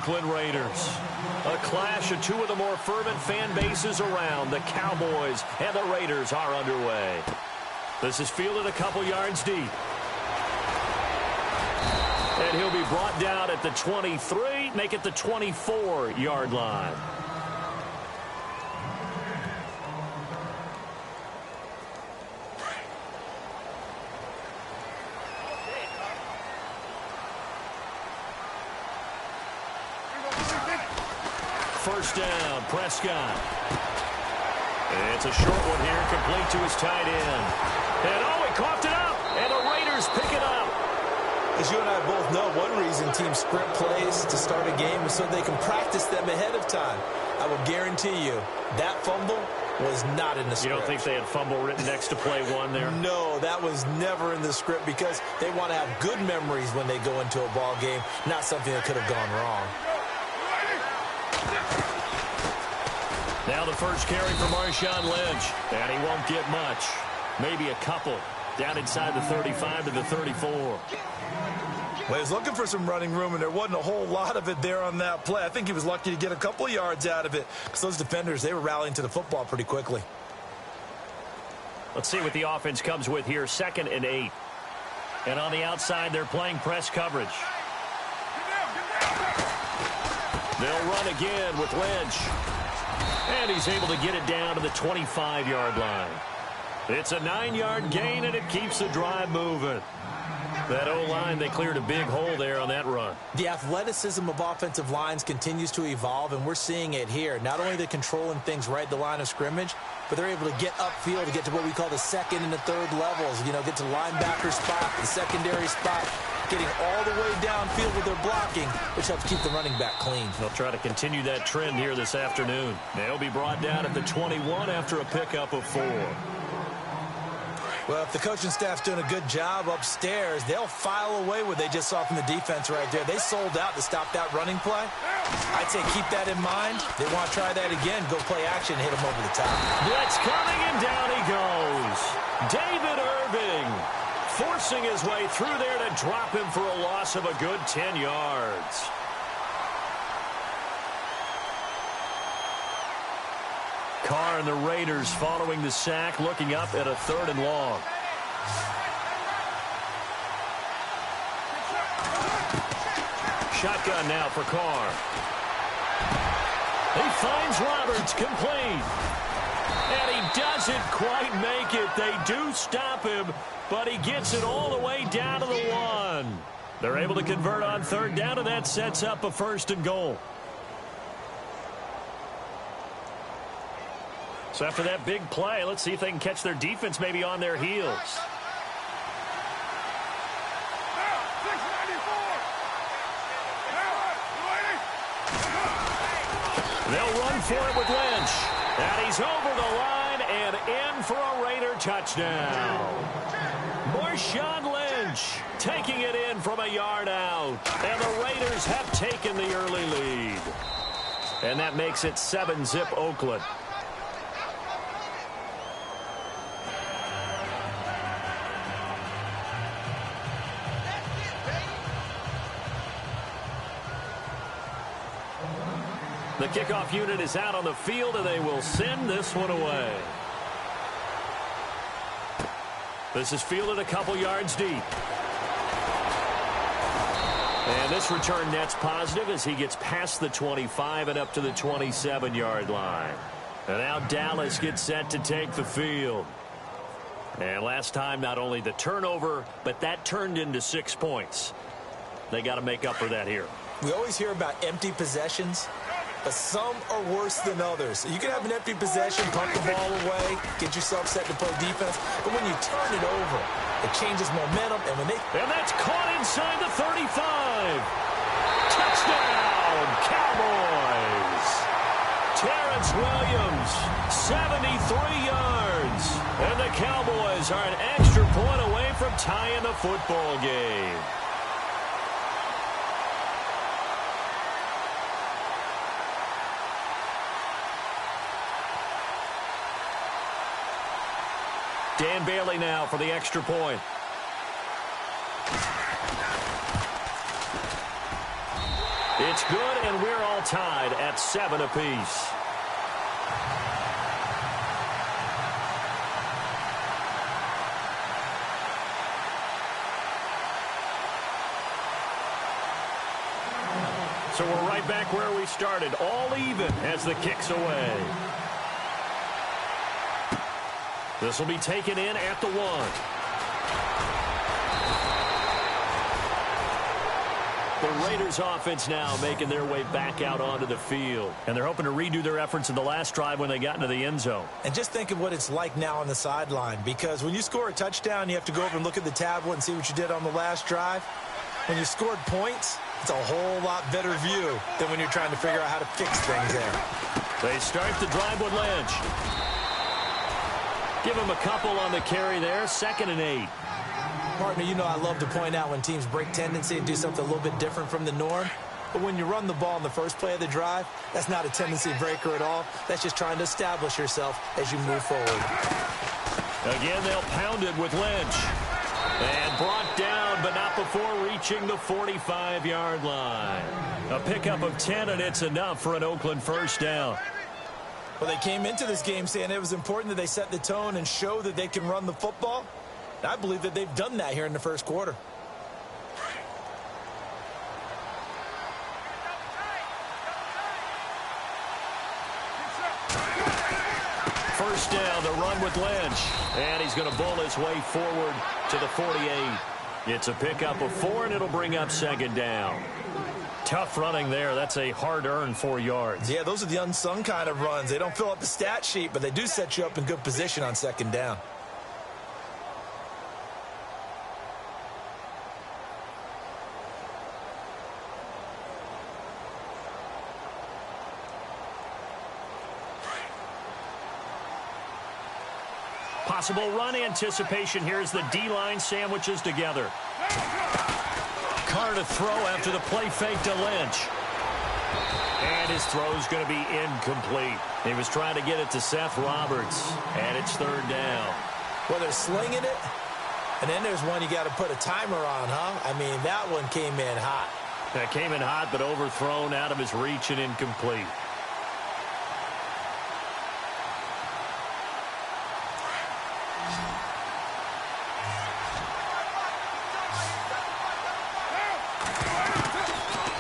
Oakland Raiders. A clash of two of the more fervent fan bases around. The Cowboys and the Raiders are underway. This is fielded a couple yards deep. And he'll be brought down at the 23, make it the 24-yard line. First down, Prescott. It's a short one here, complete to his tight end. And he coughed it up, and the Raiders pick it up. As you and I both know, one reason teams sprint plays to start a game is so they can practice them ahead of time. I will guarantee you that fumble was not in the script. You don't think they had fumble written next to play one there? No, that was never in the script because they want to have good memories when they go into a ball game, not something that could have gone wrong. Now the first carry for Marshawn Lynch, and he won't get much. Maybe a couple. Down inside the 35 to the 34. Well, he was looking for some running room, and there wasn't a whole lot of it there on that play. I think he was lucky to get a couple of yards out of it because those defenders, they were rallying to the football pretty quickly. Let's see what the offense comes with here. 2nd and 8. And on the outside, they're playing press coverage. They'll run again with Lynch. And he's able to get it down to the 25-yard line. It's a 9-yard gain, and it keeps the drive moving. That O-line, they cleared a big hole there on that run. The athleticism of offensive lines continues to evolve, and we're seeing it here. Not only they're controlling things right at the line of scrimmage, but they're able to get upfield to get to what we call the second and the third levels. You know, get to linebacker spot, the secondary spot, getting all the way downfield with their blocking, which helps keep the running back clean. They'll try to continue that trend here this afternoon. They'll be brought down at the 21 after a pickup of 4. Well, if the coaching staff's doing a good job upstairs, they'll file away what they just saw from the defense right there. They sold out to stop that running play. I'd say keep that in mind. They want to try that again, go play action, hit them over the top. Blitz coming, and down he goes. David Irving forcing his way through there to drop him for a loss of a good 10 yards. Carr and the Raiders following the sack, looking up at a 3rd and long. Shotgun now for Carr. He finds Roberts, complete. And he doesn't quite make it. They do stop him, but he gets it all the way down to the 1. They're able to convert on 3rd down, and that sets up a 1st and goal. So after that big play, let's see if they can catch their defense maybe on their heels. They'll run for it with Lynch. And he's over the line and in for a Raider touchdown. Marshawn Lynch taking it in from a yard out. And the Raiders have taken the early lead. And that makes it 7-zip Oakland. The kickoff unit is out on the field, and they will send this one away. This is fielded a couple yards deep. And this return net's positive as he gets past the 25 and up to the 27-yard line. And now Dallas gets set to take the field. And last time, not only the turnover, but that turned into 6 points. They got to make up for that here. We always hear about empty possessions, but some are worse than others. You can have an empty possession, punt the ball away, get yourself set to play defense, but when you turn it over, it changes momentum, and when they... And that's caught inside the 35. Touchdown, Cowboys. Terrence Williams, 73 yards. And the Cowboys are an extra point away from tying the football game. Dan Bailey now for the extra point. It's good, and we're all tied at 7 apiece. So we're right back where we started, all even as the kick's away. This will be taken in at the 1. The Raiders offense now making their way back out onto the field. And they're hoping to redo their efforts in the last drive when they got into the end zone. And just think of what it's like now on the sideline, because when you score a touchdown, you have to go over and look at the tablet and see what you did on the last drive. When you scored points, it's a whole lot better view than when you're trying to figure out how to fix things there. They start the drive with Lynch. Give him a couple on the carry there, 2nd and 8. Partner, you know I love to point out when teams break tendency and do something a little bit different from the norm. But when you run the ball in the first play of the drive, that's not a tendency breaker at all. That's just trying to establish yourself as you move forward. Again, they'll pound it with Lynch. And brought down, but not before reaching the 45-yard line. A pickup of 10, and it's enough for an Oakland first down. Well, they came into this game saying it was important that they set the tone and show that they can run the football. And I believe that they've done that here in the first quarter. First down, the run with Lynch. And he's going to bull his way forward to the 48. It's a pickup of 4, and it'll bring up 2nd down. Tough running there. That's a hard-earned 4 yards. Yeah, those are the unsung kind of runs. They don't fill up the stat sheet, but they do set you up in good position on 2nd down. Possible run anticipation here as the D-line sandwiches together. Carr to throw after the play fake to Lynch. And his throw's going to be incomplete. He was trying to get it to Seth Roberts, and it's 3rd down. Well, they're slinging it, and then there's one you got to put a timer on, huh? I mean, that one came in hot. That came in hot, but overthrown out of his reach and incomplete.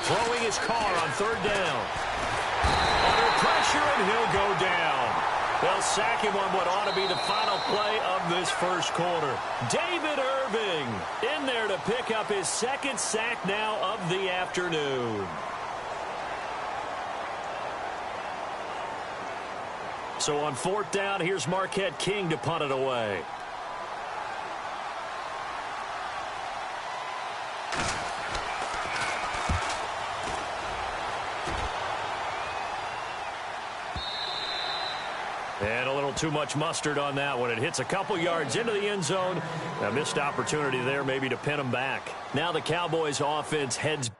Throwing his Carr on 3rd down. Under pressure, and he'll go down. They'll sack him on what ought to be the final play of this first quarter. David Irving in there to pick up his 2nd sack now of the afternoon. So on 4th down, here's Marquette King to punt it away. And a little too much mustard on that one. It hits a couple yards into the end zone. A missed opportunity there maybe to pin them back. Now the Cowboys offense heads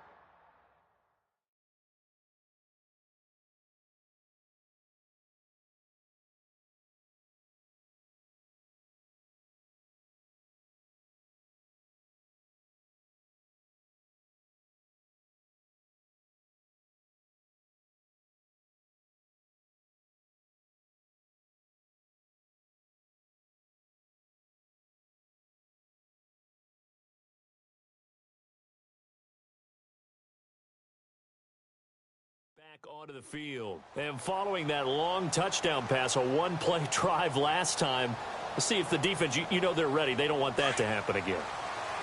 back onto the field. And following that long touchdown pass, a one-play drive last time, let's see if the defense, you know they're ready. They don't want that to happen again.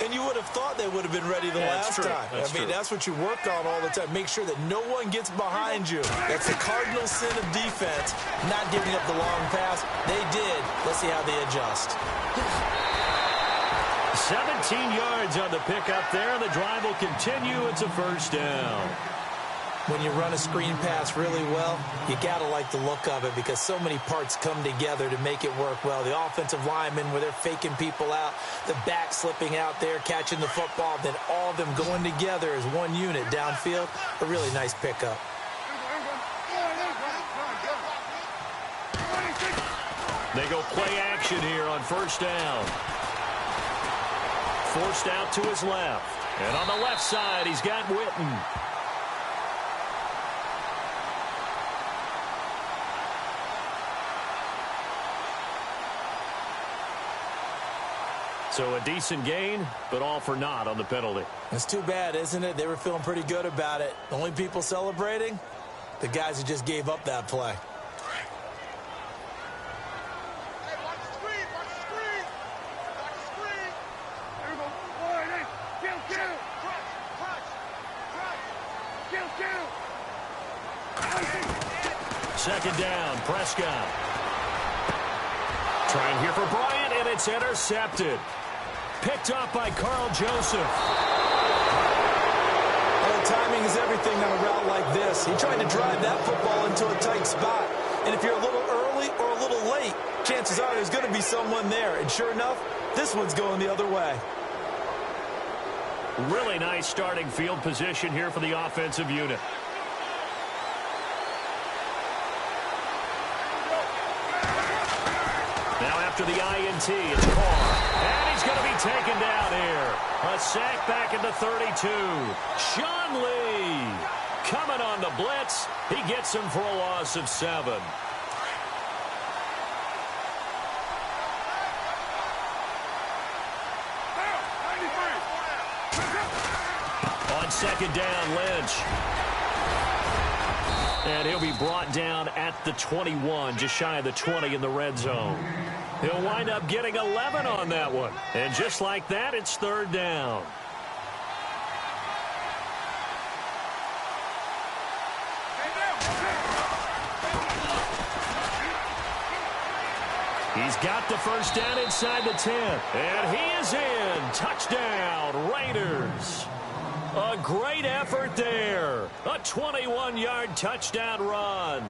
And you would have thought they would have been ready the last time. I mean, that's what you work on all the time. Make sure that no one gets behind you. That's the cardinal sin of defense, not giving up the long pass. They did. Let's see how they adjust. 17 yards on the pickup there. The drive will continue. It's a first down. When you run a screen pass really well, you got to like the look of it because so many parts come together to make it work well. The offensive linemen, where they're faking people out, the back slipping out there, catching the football, then all of them going together as one unit downfield. A really nice pickup. They go play action here on first down. Forced out to his left. And on the left side, he's got Witten. So a decent gain, but all for naught on the penalty. It's too bad, isn't it? They were feeling pretty good about it. The only people celebrating, the guys who just gave up that play. Second down, Prescott. Trying here for Bryant, and it's intercepted. Picked up by Carl Joseph. Well, timing is everything on a route like this. He tried to drive that football into a tight spot. And if you're a little early or a little late, chances are there's going to be someone there. And sure enough, this one's going the other way. Really nice starting field position here for the offensive unit. Now after the INT, it's Carr. And he's going to be taken down here. A sack back at the 32. Sean Lee coming on the blitz. He gets him for a loss of 7. On second down, Lynch. And he'll be brought down at the 21, just shy of the 20 in the red zone. He'll wind up getting 11 on that one. And just like that, it's third down. He's got the first down inside the 10. And he is in. Touchdown, Raiders. A great effort there. A 21-yard touchdown run.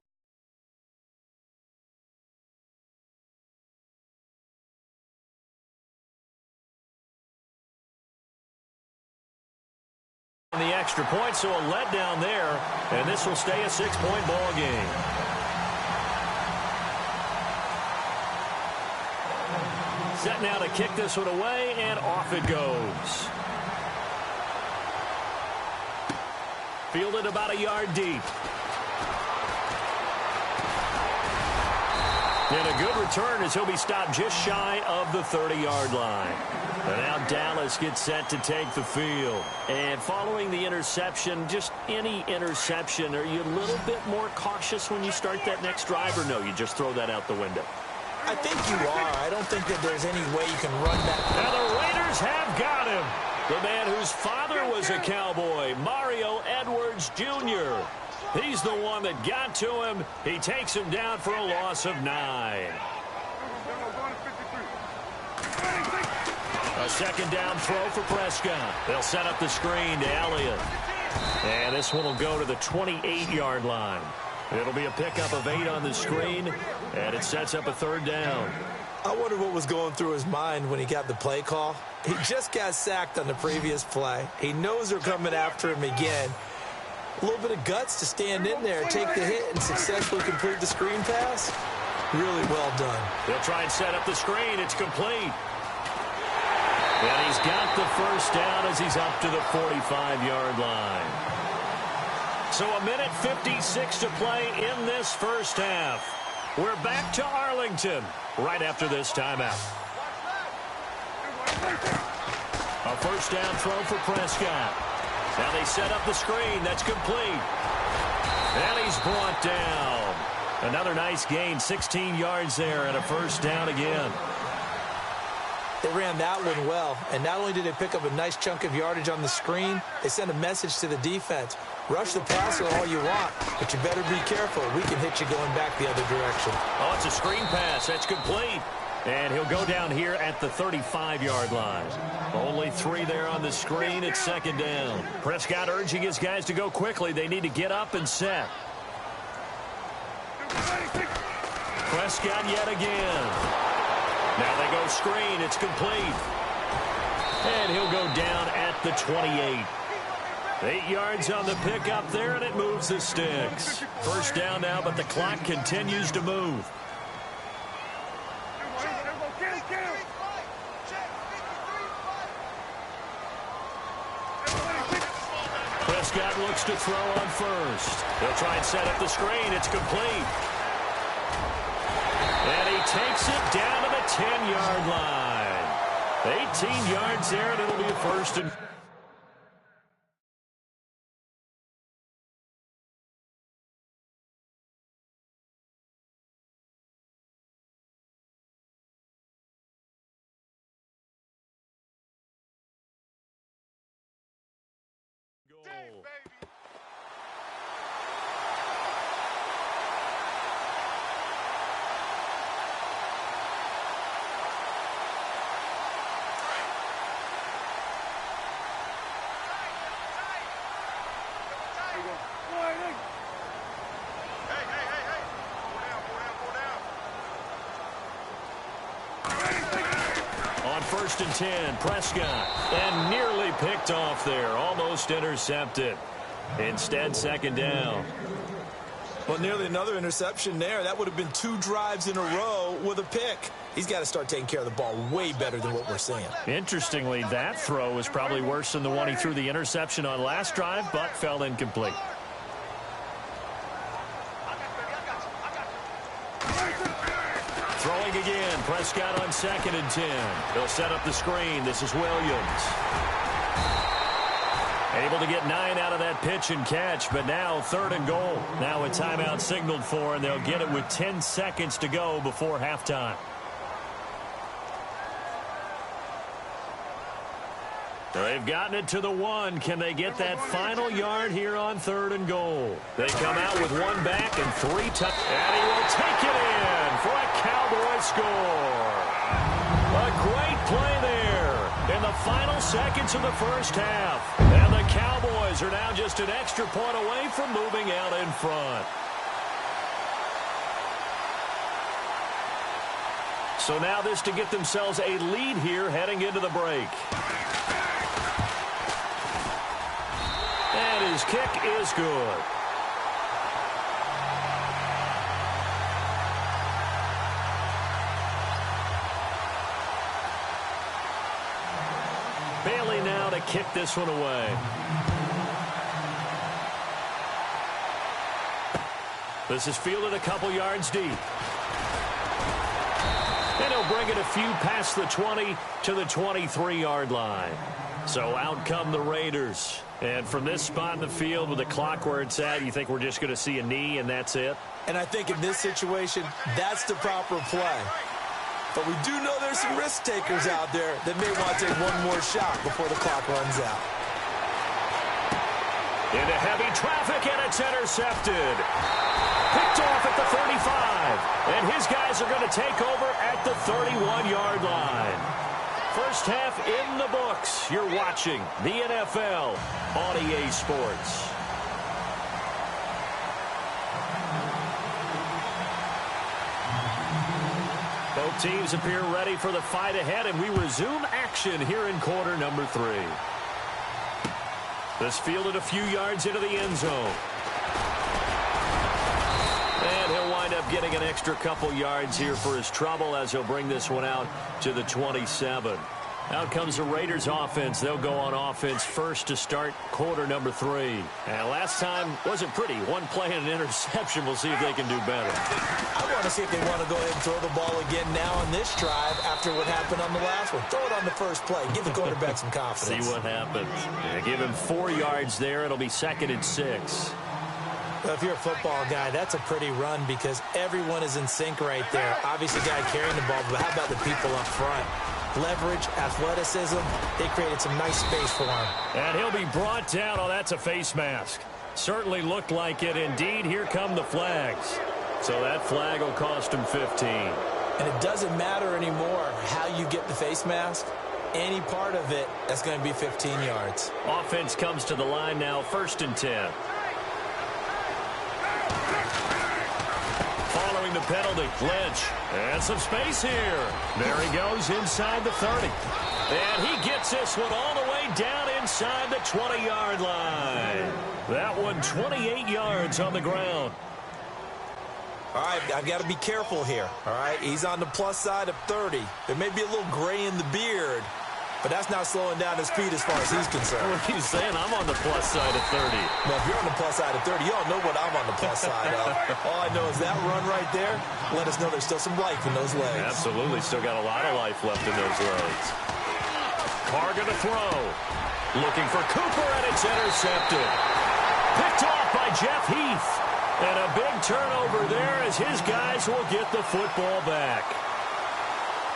The extra point, so a letdown there, and this will stay a 6-point ball game. Set now to kick this one away, and off it goes. Fielded about a yard deep. And a good return as he'll be stopped just shy of the 30-yard line. And now Dallas gets set to take the field. And following the interception, just any interception, are you a little bit more cautious when you start that next drive, or no, you just throw that out the window? I think you are. I don't think that there's any way you can run that. And the Raiders have got him. The man whose father was a Cowboy, Mario Edwards Jr. He's the one that got to him. He takes him down for a loss of 9. A second down throw for Prescott. They'll set up the screen to Elliott. And this one will go to the 28-yard line. It'll be a pickup of 8 on the screen, and it sets up a third down. I wonder what was going through his mind when he got the play call. He just got sacked on the previous play. He knows they're coming after him again. A little bit of guts to stand in there, take the hit, and successfully complete the screen pass. Really well done. They'll try and set up the screen. It's complete. And he's got the first down as he's up to the 45-yard line. So a minute 56 to play in this first half. We're back to Arlington right after this timeout. A first down throw for Prescott. Now they set up the screen. That's complete. And he's brought down. Another nice gain, 16 yards there, and a first down again. They ran that one well, and not only did they pick up a nice chunk of yardage on the screen, they sent a message to the defense. Rush the passer all you want, but you better be careful. We can hit you going back the other direction. Oh, it's a screen pass. That's complete. And he'll go down here at the 35-yard line. Only 3 there on the screen. It's second down. Prescott urging his guys to go quickly. They need to get up and set. Prescott yet again. Now they go screen. It's complete. And he'll go down at the 28. 8 yards on the pickup there, and it moves the sticks. First down now, but the clock continues to move. Prescott looks to throw on first. They'll try and set up the screen. It's complete. And he takes it down to the 10-yard line. 18 yards there, and it'll be a first and goal. On first and 10, Prescott, and nearly picked off there, almost intercepted. Instead, second down. Well, nearly another interception there. That would have been 2 drives in a row with a pick. He's got to start taking care of the ball way better than what we're seeing. Interestingly, that throw was probably worse than the one he threw the interception on last drive, but fell incomplete. Throwing again, Prescott on second and 10. They'll set up the screen. This is Williams. Able to get 9 out of that pitch and catch, but now third and goal. Now a timeout signaled for, and they'll get it with 10 seconds to go before halftime. They've gotten it to the 1. Can they get that final yard here on third and goal? They come out with 1 back and 3 touchdowns. And he will take it in for a Cowboy score. A great play there in the final seconds of the first half. And the Cowboys are now just an extra point away from moving out in front. So now this to get themselves a lead here heading into the break. And his kick is good. Bailey now to kick this one away. This is fielded a couple yards deep. And he'll bring it a few past the 20 to the 23-yard line. So out come the Raiders. And from this spot in the field with the clock where it's at, you think we're just going to see a knee and that's it? And I think in this situation, that's the proper play. But we do know there's some risk takers out there that may want to take one more shot before the clock runs out. Into heavy traffic, and it's intercepted. Picked off at the 35. And his guys are going to take over at the 31-yard line. First half in the books. You're watching the NFL on EA Sports. Both teams appear ready for the fight ahead, and we resume action here in quarter number 3. This fielded a few yards into the end zone. And he'll wind up getting an extra couple yards here for his trouble as he'll bring this one out to the 27. Out comes the Raiders offense. They'll go on offense first to start quarter number 3. And last time wasn't pretty. One play and an interception. We'll see if they can do better. I want to see if they want to go ahead and throw the ball again now on this drive after what happened on the last one. Throw it on the first play. Give the quarterback some confidence. See what happens. Give him 4 yards there. It'll be second and 6. Well, if you're a football guy, that's a pretty run because everyone is in sync right there. Obviously, the guy carrying the ball, but how about the people up front? Leverage, athleticism, they created some nice space for him. And he'll be brought down. Oh, that's a face mask. Certainly looked like it. Indeed, here come the flags. So that flag will cost him 15. And it doesn't matter anymore how you get the face mask. Any part of it, that's going to be 15 yards. Offense comes to the line now, first and 10. Following the penalty, Lynch. And some space here. There he goes inside the 30. And he gets this one all the way down inside the 20-yard line. That one 28 yards on the ground. All right, I've got to be careful here, all right? He's on the plus side of 30. There may be a little gray in the beard, but that's not slowing down his speed as far as he's concerned. What are you saying? I'm on the plus side of 30. Well, if you're on the plus side of 30, you all know what I'm on the plus side of. All I know is that run right there let us know there's still some life in those legs. Absolutely. Still got a lot of life left in those legs. Carter to throw. Looking for Cooper, and it's intercepted. Picked off by Jeff Heath. And a big turnover there as his guys will get the football back.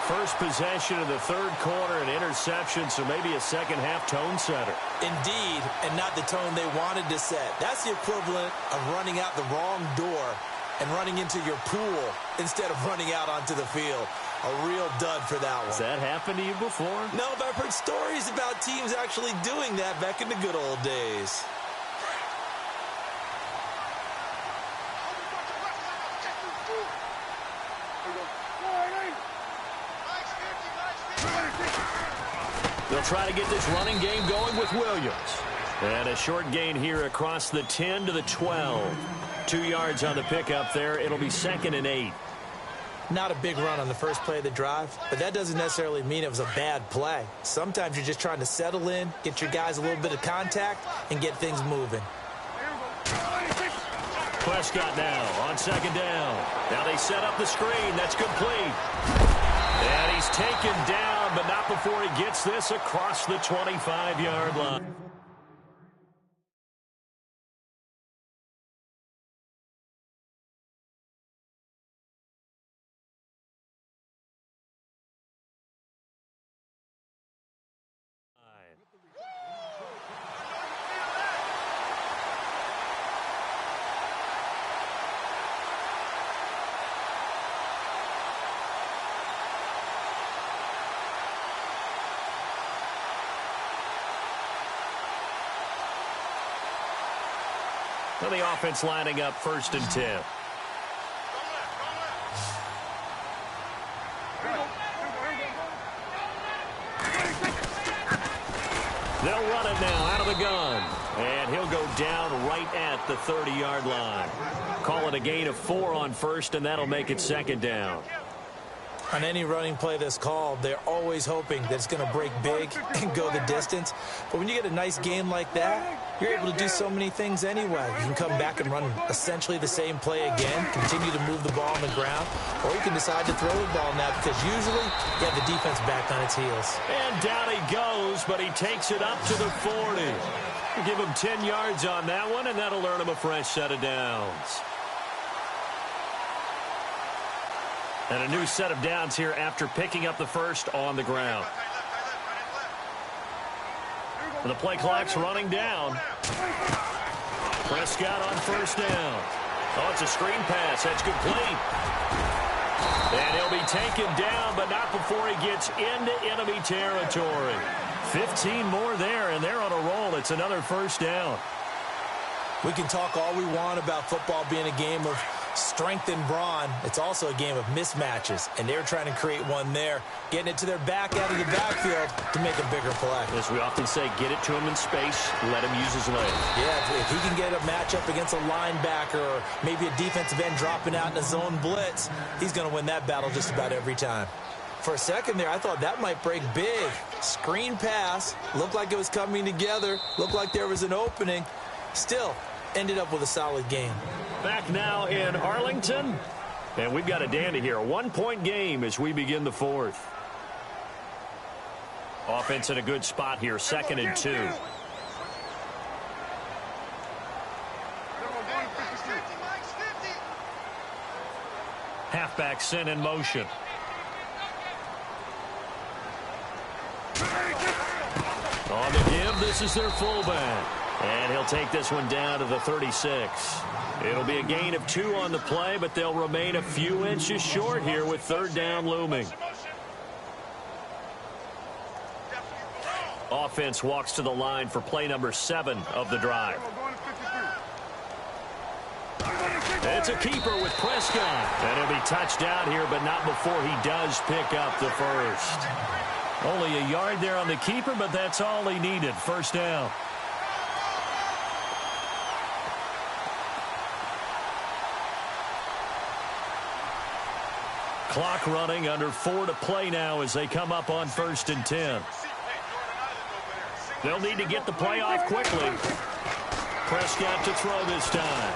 First possession of the third quarter, an interception, so maybe a second-half tone setter. Indeed, and not the tone they wanted to set. That's the equivalent of running out the wrong door and running into your pool instead of running out onto the field. A real dud for that one. Has that happened to you before? No, but I've heard stories about teams actually doing that back in the good old days. They'll try to get this running game going with Williams. And a short gain here across the 10 to the 12. 2 yards on the pickup there. It'll be 2nd and 8. Not a big run on the first play of the drive, but that doesn't necessarily mean it was a bad play. Sometimes you're just trying to settle in, get your guys a little bit of contact, and get things moving. Prescott now on 2nd down. Now they set up the screen. That's complete. And he's taken down, but not before he gets this across the 25-yard line. Well, the offense lining up 1st and 10. They'll run it now out of the gun. And he'll go down right at the 30-yard line. Call it a gain of 4 on 1st, and that'll make it 2nd down. On any running play that's called, they're always hoping that it's going to break big and go the distance. But when you get a nice game like that, you're able to do so many things anyway. You can come back and run essentially the same play again, continue to move the ball on the ground, or you can decide to throw the ball now because usually you have the defense back on its heels. And down he goes, but he takes it up to the 40. Give him 10 yards on that one, and that'll earn him a fresh set of downs. And a new set of downs here after picking up the first on the ground. And the play clock's running down. Prescott on 1st down. Oh, it's a screen pass. That's complete. And he'll be taken down, but not before he gets into enemy territory. 15 more there, and they're on a roll. It's another 1st down. We can talk all we want about football being a game of strength and brawn. It's also a game of mismatches, and they're trying to create one there, getting it to their back out of the backfield to make a bigger play. As we often say, get it to him in space, let him use his legs. Yeah, if he can get a matchup against a linebacker or maybe a defensive end dropping out in a zone blitz, he's going to win that battle just about every time. For a second there, I thought that might break big. Screen pass, looked like it was coming together, looked like there was an opening. Still, ended up with a solid game. Back now in Arlington, and we've got a dandy here. A 1-point game as we begin the 4th. Offense in a good spot here, 2nd and 2. Halfback sent in motion. On the give, this is their fullback. And he'll take this one down to the 36. It'll be a gain of 2 on the play, but they'll remain a few inches short here with 3rd down looming. Offense walks to the line for play number 7 of the drive. It's a keeper with Prescott. And he'll be touched down here, but not before he does pick up the first. Only a yard there on the keeper, but that's all he needed. 1st down. Clock running, under 4 to play now as they come up on 1st and 10. They'll need to get the play off quickly. Prescott to throw this time.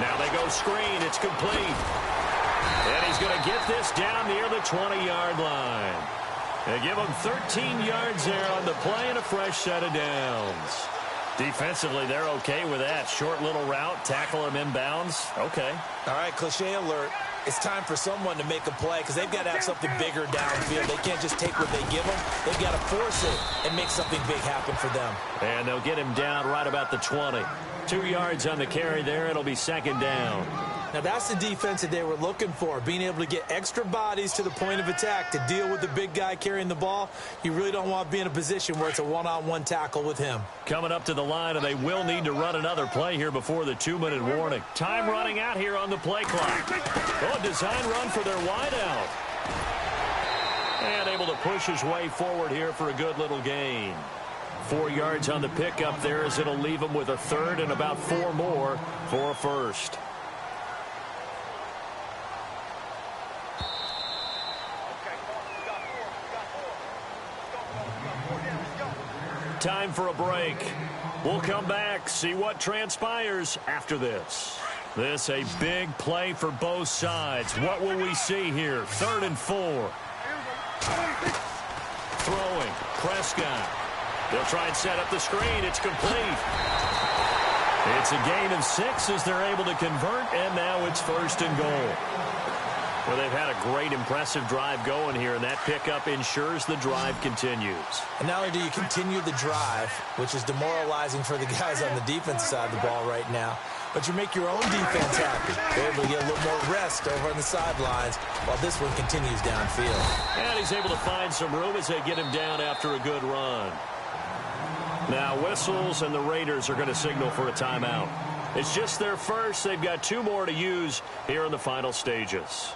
Now they go screen. It's complete. And he's going to get this down near the 20-yard line. They give them 13 yards there on the play and a fresh set of downs. Defensively, they're okay with that. Short little route, tackle him inbounds. Okay. All right, cliche alert. It's time for someone to make a play because they've got to have something bigger downfield. They can't just take what they give them. They've got to force it and make something big happen for them. And they'll get him down right about the 20. 2 yards on the carry there. It'll be second down. Now, that's the defense that they were looking for, being able to get extra bodies to the point of attack to deal with the big guy carrying the ball. You really don't want to be in a position where it's a one-on-one tackle with him. Coming up to the line, and they will need to run another play here before the 2-minute warning. Time running out here on the play clock. Oh, a design run for their wideout. And able to push his way forward here for a good little gain. 4 yards on the pickup there as it'll leave him with a third and about 4 more for a first. Time for a break. We'll come back, see what transpires after this. This a big play for both sides. What will we see here? 3rd and 4. Throwing. Prescott. They'll try and set up the screen. It's complete. It's a gain of 6 as they're able to convert, and now it's 1st and goal. Well, they've had a great, impressive drive going here, and that pickup ensures the drive continues. And not only do you continue the drive, which is demoralizing for the guys on the defensive side of the ball right now, but you make your own defense happy. They're able to get a little more rest over on the sidelines while this one continues downfield. And he's able to find some room as they get him down after a good run. Now whistles, and the Raiders are going to signal for a timeout. It's just their first. They've got 2 more to use here in the final stages.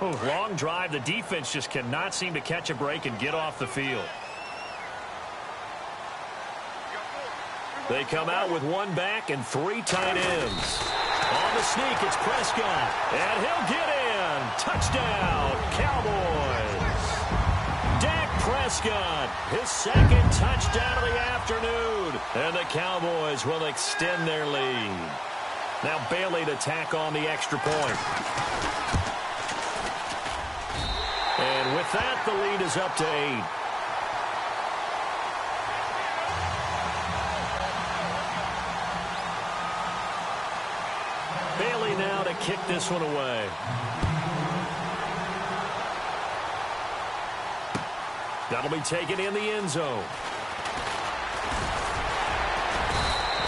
Oh, long drive. The defense just cannot seem to catch a break and get off the field. They come out with 1 back and 3 tight ends. On the sneak, it's Prescott. And he'll get in. Touchdown, Cowboys. Dak Prescott, his 2nd touchdown of the afternoon. And the Cowboys will extend their lead. Now Bailey to tack on the extra point. And with that, the lead is up to 8. Bailey now to kick this one away. That'll be taken in the end zone.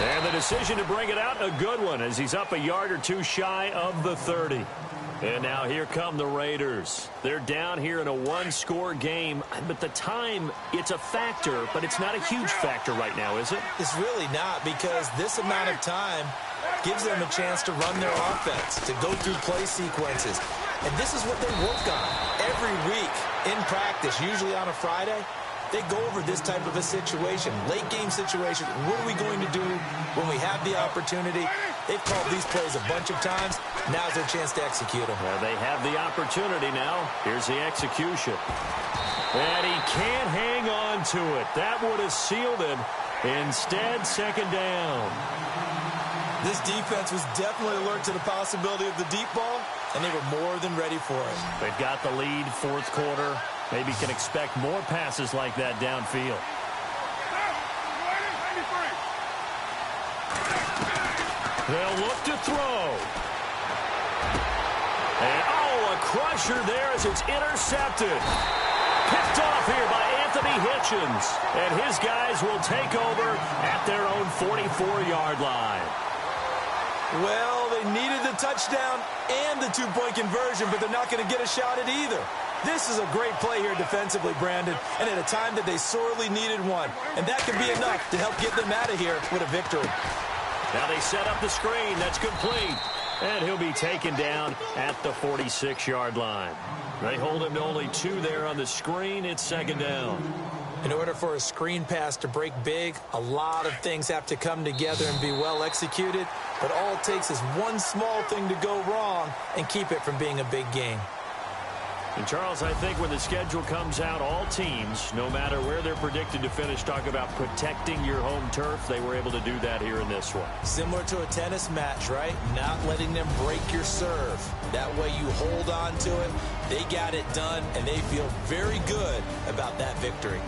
And the decision to bring it out, a good one, as he's up a yard or 2 shy of the 30. And now here come the Raiders. They're down here in a 1-score game, but the time, it's a factor, but it's not a huge factor right now, is it? It's really not, because this amount of time gives them a chance to run their offense, to go through play sequences. And this is what they work on every week in practice, usually on a Friday. They go over this type of a situation, late game situation. What are we going to do when we have the opportunity? They've called these plays a bunch of times. Now's their chance to execute them. Well, they have the opportunity now. Here's the execution. And he can't hang on to it. That would have sealed it. Instead, 2nd down. This defense was definitely alert to the possibility of the deep ball, and they were more than ready for it. They've got the lead, 4th quarter. Maybe can expect more passes like that downfield. They'll look to throw. And, oh, a crusher there as it's intercepted. Picked off here by Anthony Hitchens. And his guys will take over at their own 44-yard line. Well, they needed the touchdown and the 2-point conversion, but they're not going to get a shot at either. This is a great play here defensively, Brandon, and at a time that they sorely needed one. And that could be enough to help get them out of here with a victory. Now they set up the screen. That's complete. And he'll be taken down at the 46-yard line. They hold him to only 2 there on the screen. It's 2nd down. In order for a screen pass to break big, a lot of things have to come together and be well executed. But all it takes is one small thing to go wrong and keep it from being a big game. And, Charles, I think when the schedule comes out, all teams, no matter where they're predicted to finish, talk about protecting your home turf. They were able to do that here in this one. Similar to a tennis match, right? Not letting them break your serve. That way you hold on to it. They got it done, and they feel very good about that victory.